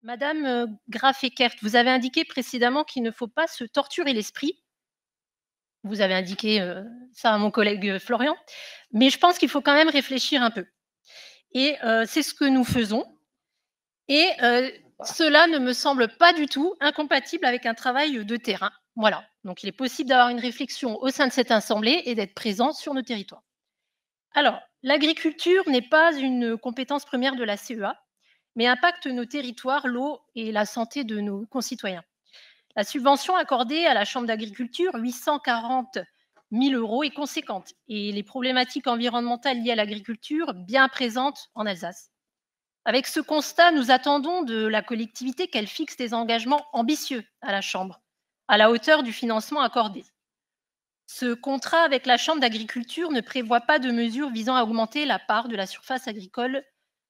Madame, Graff-Eckert, vous avez indiqué précédemment qu'il ne faut pas se torturer l'esprit. Vous avez indiqué, ça à mon collègue, Florian, mais je pense qu'il faut quand même réfléchir un peu et c'est ce que nous faisons et cela ne me semble pas du tout incompatible avec un travail, de terrain. Voilà, donc il est possible d'avoir une réflexion au sein de cette assemblée et d'être présent sur nos territoires. Alors, l'agriculture n'est pas une compétence première de la CEA, mais impacte nos territoires, l'eau et la santé de nos concitoyens. La subvention accordée à la Chambre d'agriculture, 840 000 euros, est conséquente et les problématiques environnementales liées à l'agriculture bien présentes en Alsace. Avec ce constat, nous attendons de la collectivité qu'elle fixe des engagements ambitieux à la Chambre, à la hauteur du financement accordé. Ce contrat avec la Chambre d'agriculture ne prévoit pas de mesures visant à augmenter la part de la surface agricole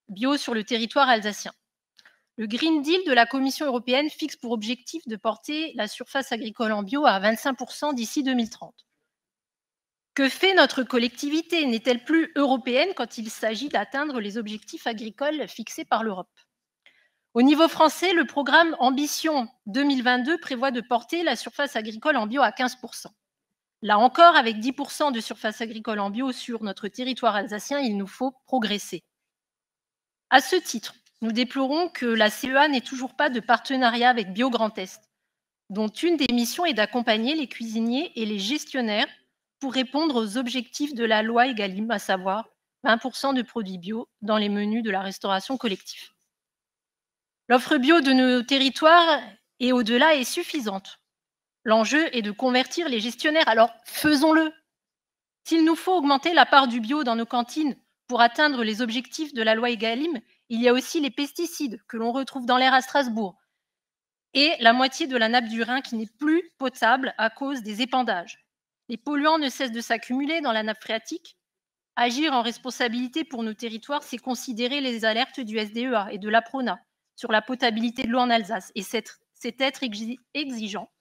bio sur le territoire alsacien. Le Green Deal de la Commission européenne fixe pour objectif de porter la surface agricole en bio à 25% d'ici 2030. Que fait notre collectivité? N'est-elle plus européenne quand il s'agit d'atteindre les objectifs agricoles fixés par l'Europe? Au niveau français, le programme Ambition 2022 prévoit de porter la surface agricole en bio à 15%. Là encore, avec 10% de surface agricole en bio sur notre territoire alsacien, il nous faut progresser. À ce titre, nous déplorons que la CEA n'ait toujours pas de partenariat avec Bio Grand Est, dont une des missions est d'accompagner les cuisiniers et les gestionnaires pour répondre aux objectifs de la loi Egalim, à savoir 20% de produits bio dans les menus de la restauration collective. L'offre bio de nos territoires et au-delà est suffisante. L'enjeu est de convertir les gestionnaires, alors faisons-le. S'il nous faut augmenter la part du bio dans nos cantines pour atteindre les objectifs de la loi Egalim, il y a aussi les pesticides que l'on retrouve dans l'air à Strasbourg et la moitié de la nappe du Rhin qui n'est plus potable à cause des épandages. Les polluants ne cessent de s'accumuler dans la nappe phréatique. Agir en responsabilité pour nos territoires, c'est considérer les alertes du SDEA et de l'APRONA sur la potabilité de l'eau en Alsace et c'est être exigeant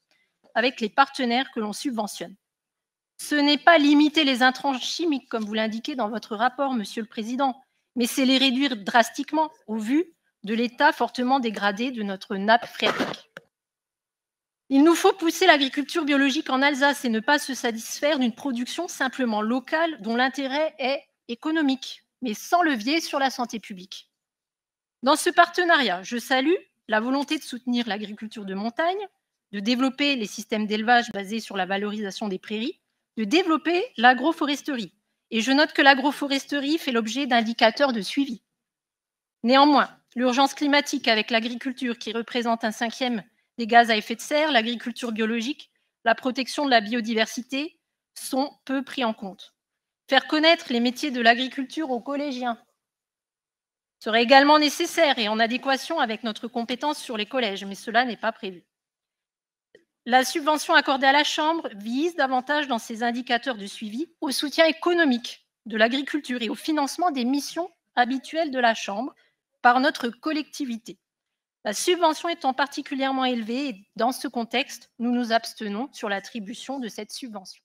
avec les partenaires que l'on subventionne. Ce n'est pas limiter les intrants chimiques, comme vous l'indiquez dans votre rapport, Monsieur le Président, mais c'est les réduire drastiquement au vu de l'état fortement dégradé de notre nappe phréatique. Il nous faut pousser l'agriculture biologique en Alsace et ne pas se satisfaire d'une production simplement locale dont l'intérêt est économique, mais sans levier sur la santé publique. Dans ce partenariat, je salue la volonté de soutenir l'agriculture de montagne, de développer les systèmes d'élevage basés sur la valorisation des prairies, de développer l'agroforesterie. Et je note que l'agroforesterie fait l'objet d'indicateurs de suivi. Néanmoins, l'urgence climatique avec l'agriculture qui représente un cinquième des gaz à effet de serre, l'agriculture biologique, la protection de la biodiversité sont peu pris en compte. Faire connaître les métiers de l'agriculture aux collégiens serait également nécessaire et en adéquation avec notre compétence sur les collèges, mais cela n'est pas prévu. La subvention accordée à la Chambre vise davantage dans ses indicateurs de suivi au soutien économique de l'agriculture et au financement des missions habituelles de la Chambre par notre collectivité. La subvention étant particulièrement élevée, et dans ce contexte, nous nous abstenons sur l'attribution de cette subvention.